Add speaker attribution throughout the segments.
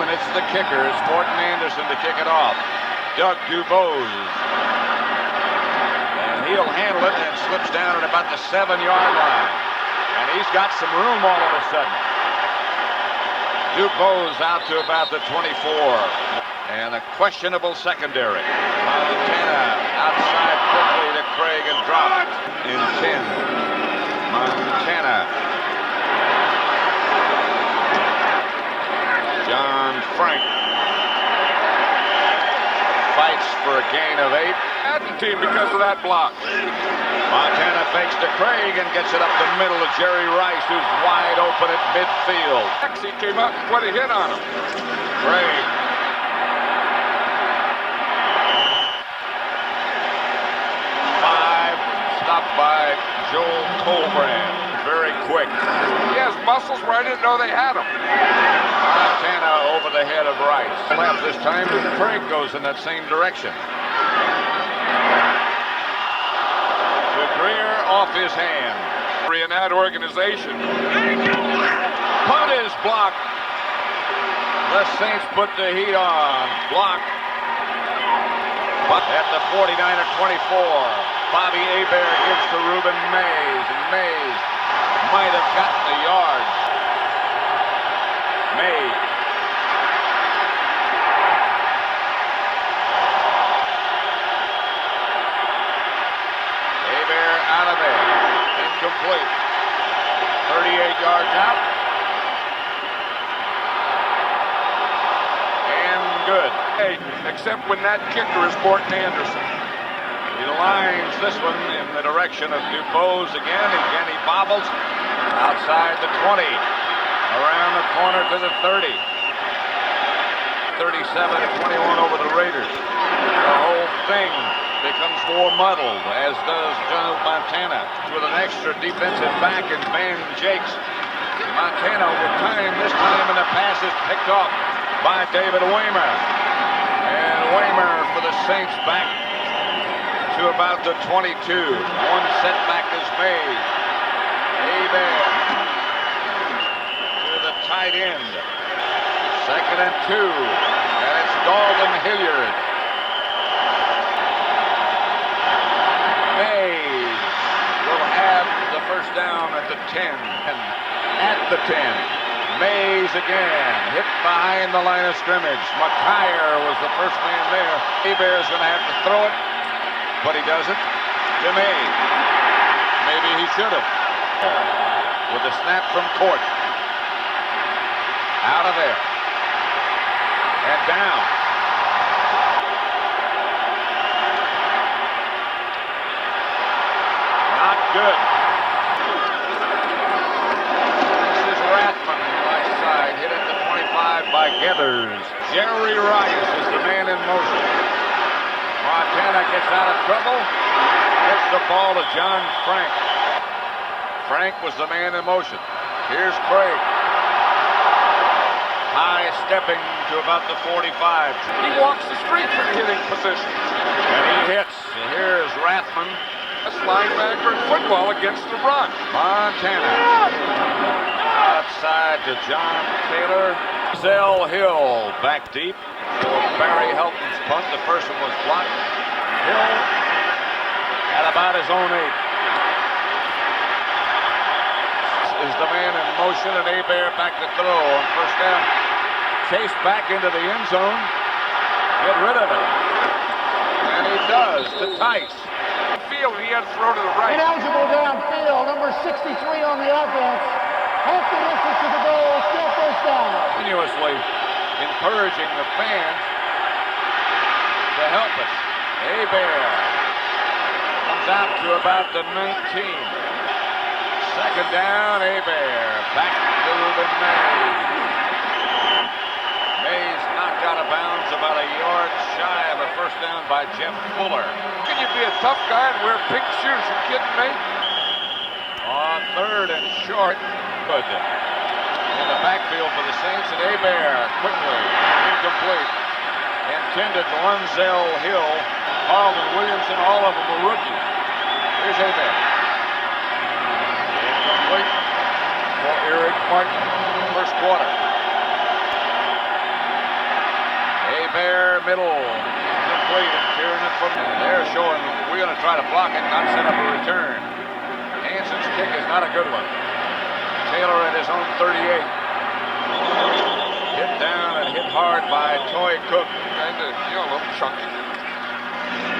Speaker 1: And it's the kicker. It's Morton Anderson to kick it off. Doug Dubose. And he'll handle it and slips down at about the 7-yard line. And he's got some room all of a sudden. Dubose out to about the 24. And a questionable secondary. Montana outside quickly to Craig and dropped in 10. Montana. John Frank fights for a gain of 8.
Speaker 2: Team because of that block.
Speaker 1: Montana fakes to Craig and gets it up the middle to Jerry Rice, who's wide open at midfield.
Speaker 2: He came up and put a hit on him.
Speaker 1: Craig. Stopped by Joel Colbrand. Very quick.
Speaker 2: He has muscles where I didn't know they had them.
Speaker 1: Montana over the head of Rice. Left this time, and Craig goes in that same direction. To Greer off his hand.
Speaker 2: In that organization.
Speaker 1: Punt is blocked. The Saints put the heat on. Blocked. But at the 49-24. Bobby Hebert gives to Ruben Mays, and Mays might have gotten the yard. Mays. Hebert out of there. Incomplete. 38 yards out. And good.
Speaker 2: Hey, except when that kicker is Morton Anderson.
Speaker 1: He lines this one in the direction of Dubose again. Again, he bobbles outside the 20. Around the corner to the 30. 37-21 over the Raiders. The whole thing becomes more muddled, as does Joe Montana, with an extra defensive back in Van Jakes. Montana with time, this time, and the pass is picked off by David Waymer. And Waymer for the Saints back to about the 22. One setback is made. Hebert to the tight end. 2nd and 2. And it's Dalton Hilliard. Mays will have the first down at the 10. And at the 10. Mays again. Hit behind the line of scrimmage. McKyer was the first man there. Hebert is going to have to throw it. But he doesn't. To Mays. Maybe he should have. With a snap from Court. Out of there. And down. Not good. This is Rathman, right side. Hit at the 25 by Gethers. Jerry Rice is the man in motion. Montana gets out of trouble. Gets the ball to John Frank. Frank was the man in motion. Here's Craig. High stepping to about the 45.
Speaker 2: He walks the street for hitting position.
Speaker 1: And he hits. And here's Rathman.
Speaker 2: That's linebacker in football against the run.
Speaker 1: Montana. Outside to John Taylor. Zell Hill back deep for Barry Helton's punt. The first one was blocked. Hill at about his own 8. Is the man in motion, and Hebert back to throw on first down. Chase back into the end zone. Get rid of it. And he does to Tice.
Speaker 2: Field, he had to throw to the right.
Speaker 3: Ineligible downfield, number 63 on the offense. Half the distance to the goal, still first down.
Speaker 1: Continuously encouraging the fans to help us. Hebert comes out to about the 19. 2nd down, Hebert. Back to the Mays. Mays knocked out of bounds about a yard shy of a first down by Jeff Fuller.
Speaker 2: Can you be a tough guy and wear pink shoes? You kidding me?
Speaker 1: On 3rd and short. Good. In the backfield for the Saints, and Hebert quickly. Incomplete. Intended to Lunzell Hill. Carlton Williamson, all of them were rookies. Here's Hebert. For Eric Martin, first quarter. Bear middle. Complete and tearing it from there, showing we're going to try to block it, not set up a return. Hanson's kick is not a good one. Taylor at his own 38. Hit down and hit hard by Toy Cook.
Speaker 2: Kind of, a little chunky.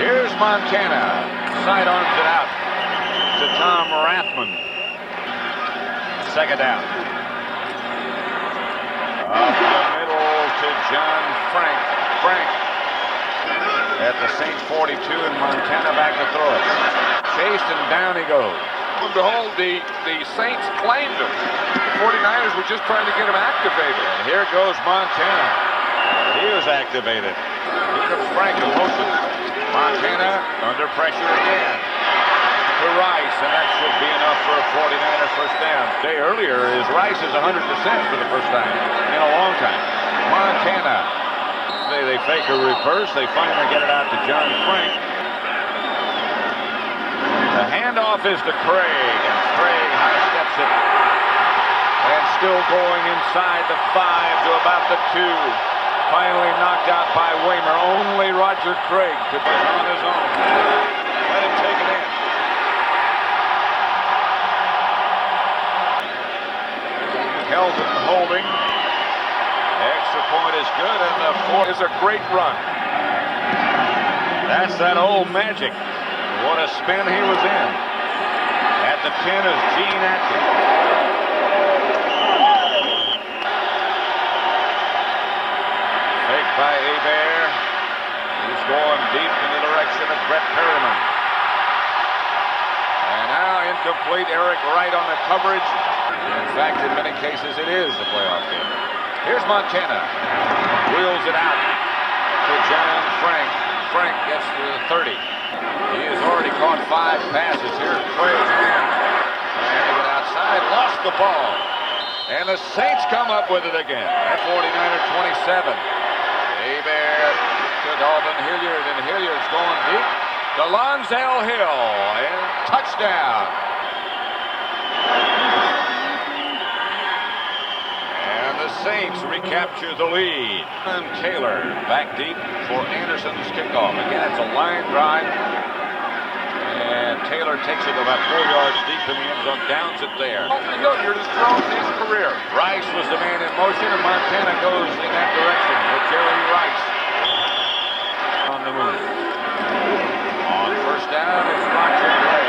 Speaker 1: Here's Montana. Sidearms it out to Tom Rathman. Second down. Up the middle to John Frank. Frank at the Saints 42 and Montana back to throw it. Chased and down he goes.
Speaker 2: And behold, the Saints claimed him. The 49ers were just trying to get him activated.
Speaker 1: And here goes Montana. He was activated. Here comes Frank in motion. Montana under pressure again. To Rice, and that should be enough for a 49er first down. Day earlier is Rice is 100% for the first time in a long time. Montana. They fake a reverse. They finally get it out to John Frank. The handoff is to Craig, and Craig high steps it. And still going inside the 5 to about the 2. Finally knocked out by Waymer. Only Roger Craig to be on his own. Let him take it in. Kelvin holding. Extra point is good, and the 4 is a great run. That's that old magic. What a spin he was in. At the 10 is Gene Atkins. Fake by Hebert. He's going deep in the direction of Brett Perryman. And now incomplete. Eric Wright on the coverage. In fact, in many cases, it is the playoff game. Here's Montana. Wheels it out to John Frank. Frank gets to the 30. He has already caught 5 passes. Here's Craig again. Trying to get outside. Lost the ball. And the Saints come up with it again. At 49er 27. Hebert to Dalton Hilliard. And Hilliard's going deep. To Lonzel Hill. And touchdown. Saints recapture the lead. And Taylor back deep for Anderson's kickoff. Again, it's a line drive. And Taylor takes it about 4 yards deep in the end zone, downs it there.
Speaker 2: Hilliard has thrown his career.
Speaker 1: Rice was the man in motion, and Montana goes in that direction with Jerry Rice on the move. On first down, it's Roger Craig.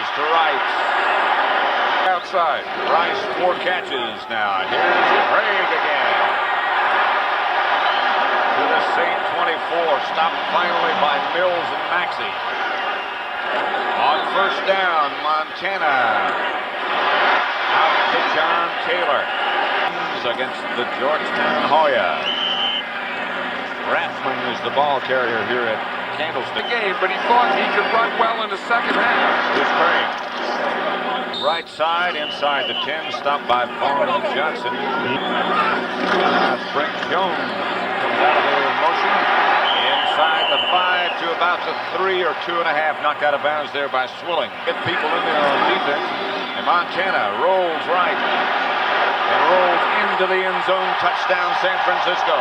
Speaker 1: To Rice. Outside. Rice 4 catches now. Here's Craig again. To the Saint 24. Stopped finally by Mills and Maxey. On first down, Montana. Out to John Taylor. Against the Georgetown Hoya. Rathman is the ball carrier here at Candlestick
Speaker 2: game, but he thought he could run well in the second half.
Speaker 1: Here's Craig. Right side, inside the 10, stopped by Vaughn Johnson. Brink Jones comes out of there in motion. Inside the 5 to about the 3 or 2.5, knocked out of bounds there by Swilling. Get people in there on defense. And Montana rolls right. And rolls into the end zone. Touchdown, San Francisco.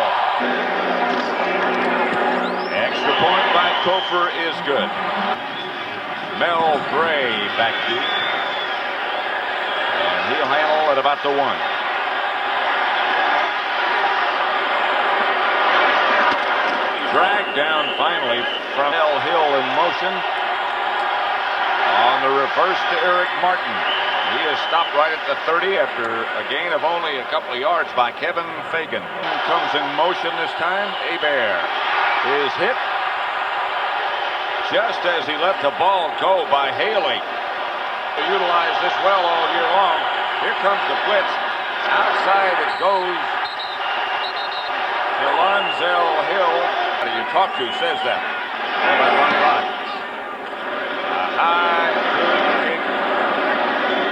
Speaker 1: Extra point by Kofor is good. Mel Gray back deep. And he'll handle at about the 1. Dragged down finally from L. Hill in motion. On the reverse to Eric Martin. He is stopped right at the 30 after a gain of only a couple of yards by Kevin Fagan. Comes in motion this time. Hebert is hit just as he let the ball go by Haley. They utilize this well all year long. Here comes the blitz. Outside it goes. Lonzel Hill. What do you talk to says that? By Ronnie Lott. High kick.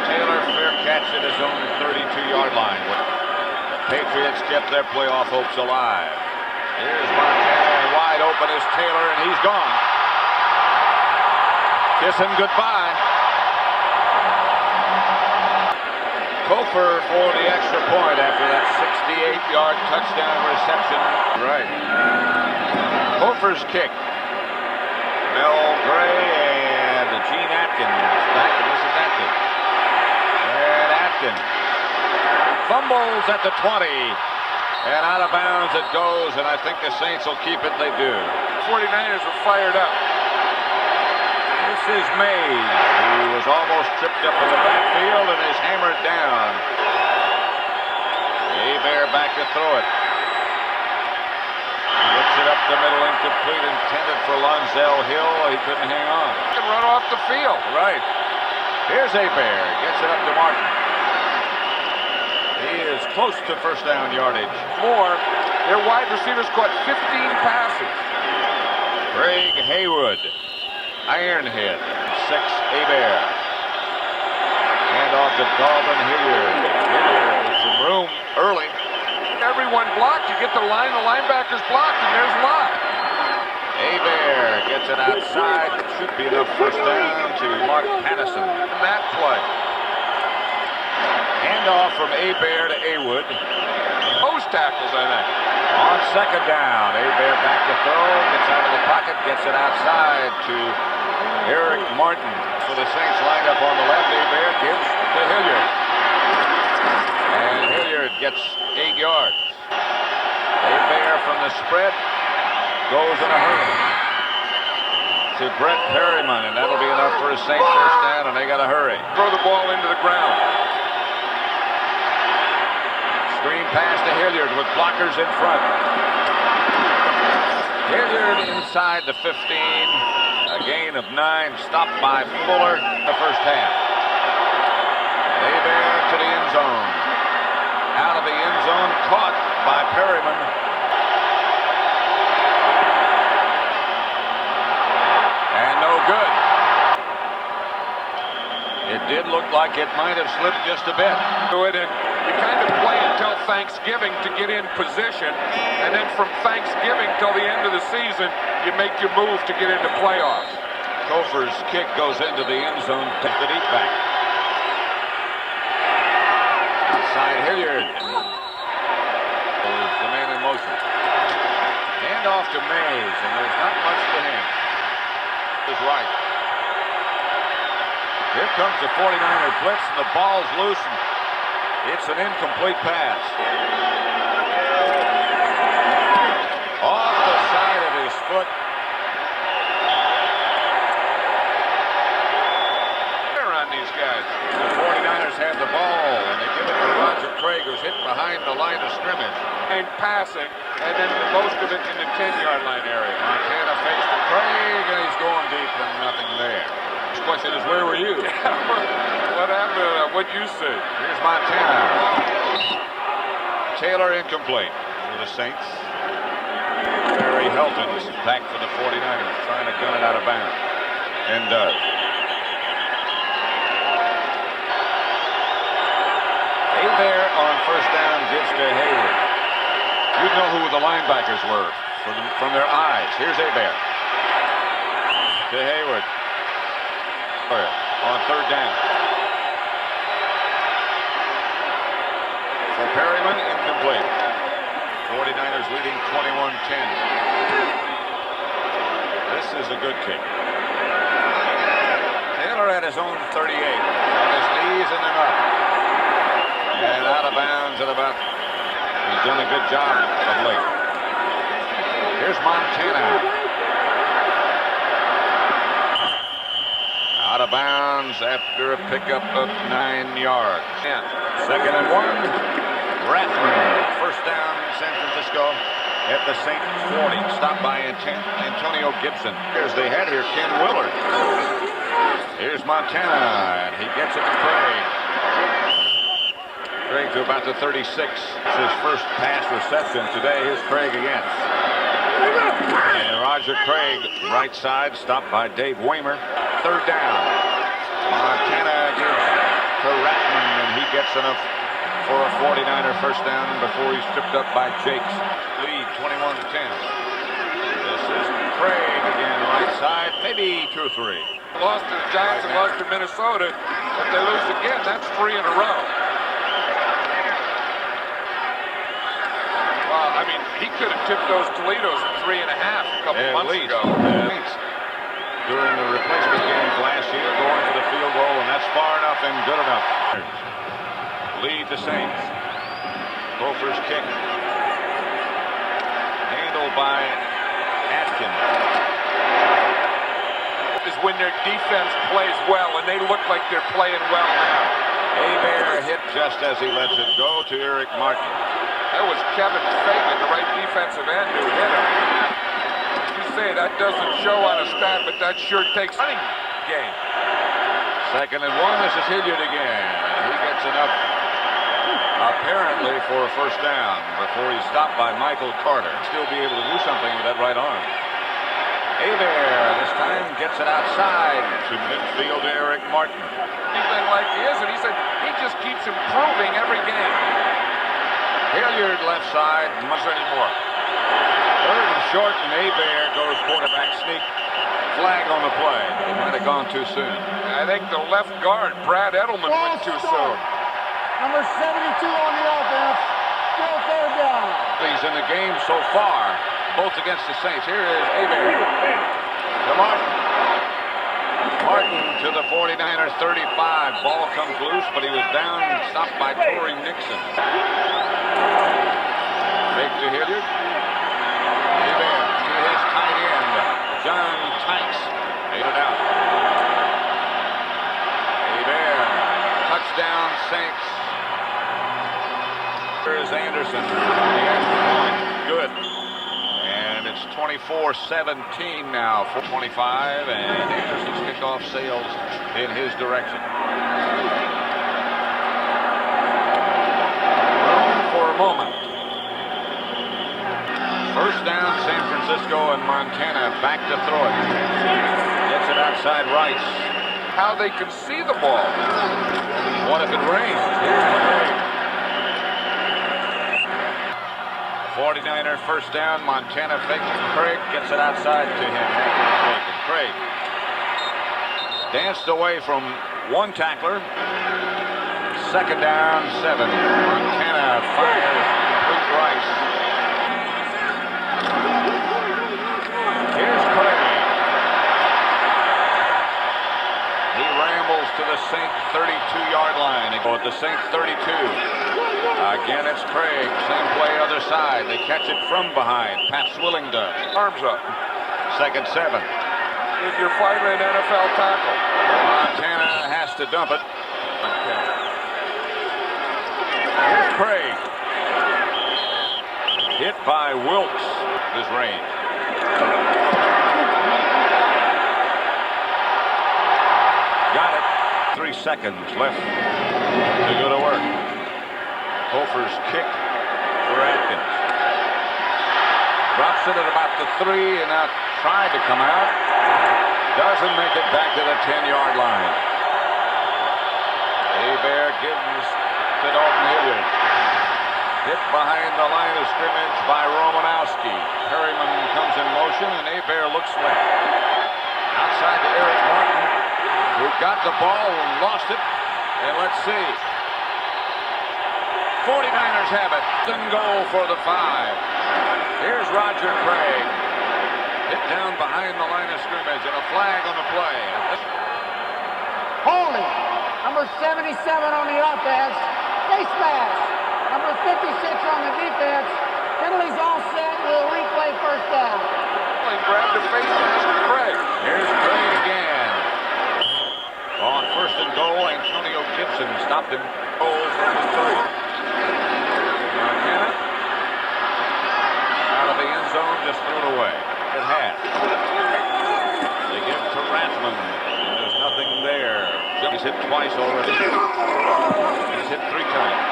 Speaker 1: Taylor fair catch at his own 32-yard line. The Patriots kept their playoff hopes alive. Here's Montana, and wide open is Taylor, and he's gone. Kiss him goodbye. Kofor for the extra point after that 68-yard touchdown reception.
Speaker 2: Right.
Speaker 1: Kofor's kick. Mel Gray and Gene Atkins back to Mrs. Atkins. And Atkins fumbles at the 20. And out of bounds it goes, and I think the Saints will keep it. They do.
Speaker 2: 49ers are fired up.
Speaker 1: This is Mays, who was almost tripped up in the backfield and is hammered down. Hebert back to throw it. Gets it up the middle, incomplete, intended for Lonzell Hill. He couldn't hang on.
Speaker 2: Can run off the field.
Speaker 1: Right. Here's Hebert. Gets it up to Martin. He is close to first down yardage.
Speaker 2: More. Their wide receivers caught 15 passes.
Speaker 1: Craig Haywood. Ironhead. 6, Hebert. Hand off to Dalvin Hilliard. Hilliard with some room early.
Speaker 2: Everyone blocked. You get the line, the linebackers blocked, and there's Lott.
Speaker 1: Hebert gets it outside. Should be enough first down to Mark Pattison.
Speaker 2: In that play.
Speaker 1: Handoff from Hebert to Haywood.
Speaker 2: Post tackles, I think.
Speaker 1: On second down, Hebert back to throw. Gets out of the pocket. Gets it outside to Eric Martin. So the Saints lined up on the left. Hebert gives to Hilliard. And Hilliard gets 8 yards. Hebert from the spread goes in a hurry to Brett Perryman, and that'll be enough for a Saints first down, and they got to hurry.
Speaker 2: Throw the ball into the ground.
Speaker 1: Screen pass to Hilliard with blockers in front. Hilliard inside the 15. A gain of 9, stopped by Fuller in the first half. Hebert to the end zone. Out of the end zone, caught by Perryman. And no good. It did look like it might have slipped just a bit.
Speaker 2: Do it, and you kind of play until Thanksgiving to get in position, and then from Thanksgiving till the end of the season, you make your move to get into playoffs.
Speaker 1: Kofor's kick goes into the end zone, take the deep back. Inside Hilliard. The man in motion. Hand off to Mays, and there's not much to him. Is right. Here comes the 49er blitz, and the ball's loose, and it's an incomplete pass. Off the side of his foot.
Speaker 2: These guys.
Speaker 1: The 49ers have the ball, and they give it to Roger Craig, who's hit behind the line of scrimmage.
Speaker 2: And passing, and then most of it in the 10-yard line area.
Speaker 1: Montana faced Craig, and he's going deep, and nothing there. The question is, where were you?
Speaker 2: What happened to that? What'd you see?
Speaker 1: Here's Montana. Taylor incomplete for the Saints. Barry Helton is back for the 49ers, trying to gun it out of bounds, and does. Hebert on first down gives to Haywood. You'd know who the linebackers were from their eyes. Here's Hebert. To Haywood. On third down. For Perryman, incomplete. 49ers leading 21-10. This is a good kick. Taylor at his own 38. On his knees and then up. And out of bounds at about, he's done a good job of late. Here's Montana. Out of bounds after a pickup of 9 yards. 2nd and 1. Rathman, first down San Francisco at the Saints 40. Stopped by Antonio Gibson. Here's the head here, Ken Willard. Here's Montana, and he gets it to Craig. Craig to about the 36. It's his first pass reception today. Here's Craig again. And Roger Craig, right side, stopped by Dave Waymer. Third down. Montana gives to Rathman, and he gets enough for a 49er first down before he's tripped up by Jakes. Lead 21-10. This is Craig again, right side, maybe 2 or 3.
Speaker 2: Lost to the Giants and lost to Minnesota. If they lose again, that's 3 in a row. Well, I mean, he could have tipped those Toledos at 3.5 a couple months ago.
Speaker 1: During the replacement games last year, going for the field goal, and that's far enough and good enough. Lead the Saints. Gophers kick. Handled by Atkins.
Speaker 2: Is when their defense plays well, and they look like they're playing well now.
Speaker 1: Hebert hit just as he lets it go to Eric Martin.
Speaker 2: That was Kevin Fagan, the right defensive end, who hit him. You say that doesn't show on a stat, but that sure takes running game.
Speaker 1: 2nd and 1. This is Hilliard again. He gets enough, apparently, for a first down before he's stopped by Michael Carter. Still be able to do something with that right arm. Hebert this time gets it outside to midfield to Eric Martin.
Speaker 2: He's been like he is, and he said he just keeps improving every game.
Speaker 1: Hilliard left side, much anymore. 3rd and short, and Hebert goes quarterback sneak. Flag on the play. He might have gone too soon.
Speaker 2: I think the left guard, Brad Edelman, went too soon.
Speaker 3: Number 72 on the offense. Still 3rd down.
Speaker 1: He's in the game so far, both against the Saints. Here is Hebert. To Martin. Martin to the 49ers 35. Ball comes loose, but he was down and stopped by Torrey Nixon. Fake to Hilliard. Hebert to his tight end, John Tykes. Made it out. Hebert. Touchdown Saints. Here's Anderson. The extra point. Good. And it's 24-17 now for 25, and Anderson's kickoff sails in his direction. Room for a moment. First down, San Francisco, and Montana back to throw it. Gets it outside Rice.
Speaker 2: How they can see the ball.
Speaker 1: What if it rains? Here's the rain. 49er first down. Montana fakes Craig, gets it outside to him. Craig danced away from one tackler. 2nd down, 7. Montana fires complete Rice. Here's Craig. He rambles to the Saint 32-yard line. They go at the Saint 32. Again, it's Craig. Same play, other side. They catch it from behind. Pat Swilling does.
Speaker 2: Arms up.
Speaker 1: 2nd, 7.
Speaker 2: You're finally an NFL tackle.
Speaker 1: Montana has to dump it. Here's Craig. Hit by Wilkes. This range. Got it. 3 seconds left to go to work. Gophers kick for Atkins. Drops it at about the 3 and now tried to come out. Doesn't make it back to the 10-yard line. Hebert gives to Dalton Hilliard. Hit behind the line of scrimmage by Romanowski. Perryman comes in motion and Hebert looks left. Outside to Eric Martin, who got the ball and lost it. And let's see. 49ers have it. Then goal for the 5. Here's Roger Craig. Hit down behind the line of scrimmage and a flag on the play.
Speaker 3: Holding. Number 77 on the offense. Face mask. Number 56 on the defense. Penalties all set. We'll replay first down.
Speaker 2: He grabbed the face mask of Craig.
Speaker 1: Here's Craig again. On 1st and goal, Antonio Gibson stopped him. Goal for the 3. Montana out of the end zone, just threw it away. At half. They give to Rathman. There's nothing there. He's hit twice already. He's hit 3 times.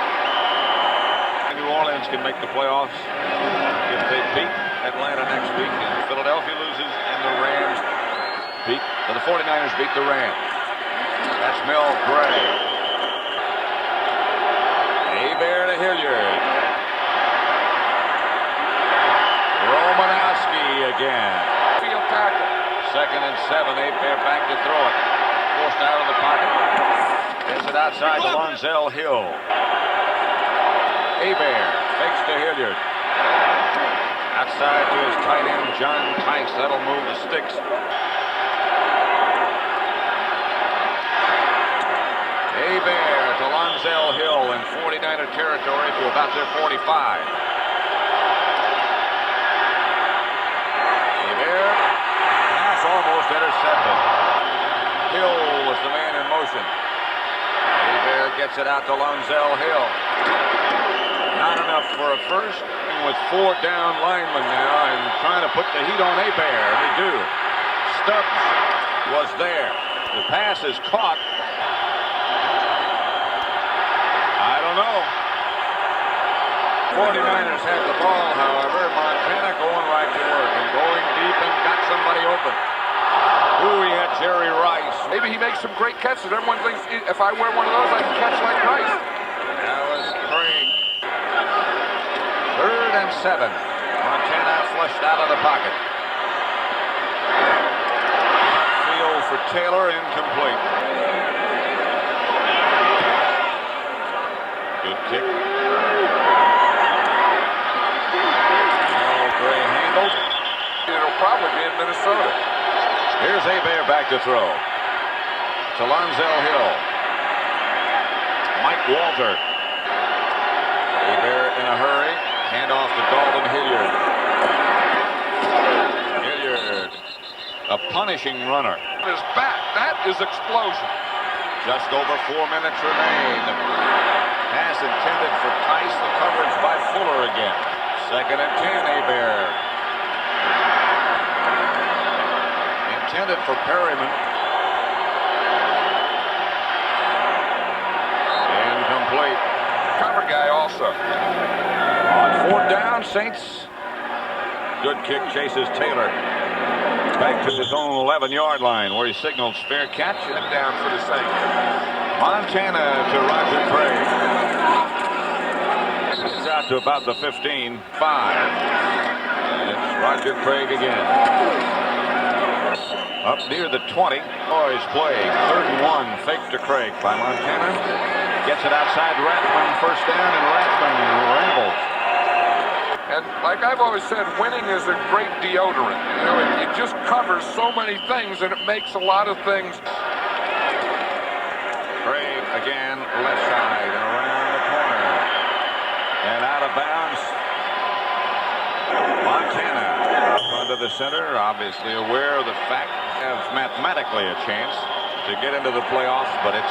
Speaker 1: New Orleans can make the playoffs if they beat Atlanta next week, and Philadelphia loses, and the Rams beat. The 49ers beat the Rams. That's Mel Gray. Hebert to Hilliard. Romanowski again.
Speaker 2: Field tackle.
Speaker 1: 2nd and 7. Abear back to throw it. Forced out of the pocket. Gets it outside to Lonzell Hill. Abear fakes to Hilliard. Outside to his tight end, John Tice. That'll move the sticks. Abear to Lonzell Hill in 49er territory to about their 45. Abear, pass almost intercepted. Hill was the man in motion. Abear gets it out to Lonzell Hill. Not enough for a first. With 4 down linemen now and trying to put the heat on Abear. They do. Stubbs was there. The pass is caught. I don't know. 49ers had the ball, however. Montana going right to work and going deep and got somebody open. Ooh, he had Jerry Rice.
Speaker 2: Maybe he makes some great catches. Everyone thinks if I wear one of those, I can catch like Rice.
Speaker 1: That was Craig. 3rd and 7. Montana flushed out of the pocket. Field for Taylor, incomplete. Good kick. Gray handled.
Speaker 2: It'll probably be in Minnesota.
Speaker 1: Here's Abear back to throw. To Lonzell Hill. Mike Walter. Abear in a hurry. Hand off to Dalton Hilliard. Hilliard, a punishing runner.
Speaker 2: His back, that is explosion.
Speaker 1: Just over 4 minutes remain. The pass intended for Tice. The coverage by Fuller again. 2nd and 10, Abear. Intended for Perryman. Incomplete.
Speaker 2: Cover guy also.
Speaker 1: On 4th down, Saints. Good kick, chases Taylor. Back to his own 11-yard line where he signals fair catch.
Speaker 2: And down for the Saints.
Speaker 1: Montana to Roger Craig. It's out to about the 15. 5. And it's Roger Craig again. Up near the 20. Boys play. 3rd and 1. Fake to Craig by Montana. Gets it outside Rathman. 1st down, and Rathman rambles.
Speaker 2: And like I've always said, winning is a great deodorant. You know, it just covers so many things, and it makes a lot of things.
Speaker 1: Craig again, left side, and around the corner. And out of bounds. Montana up under the center, obviously aware of the fact have mathematically a chance to get into the playoffs, but it's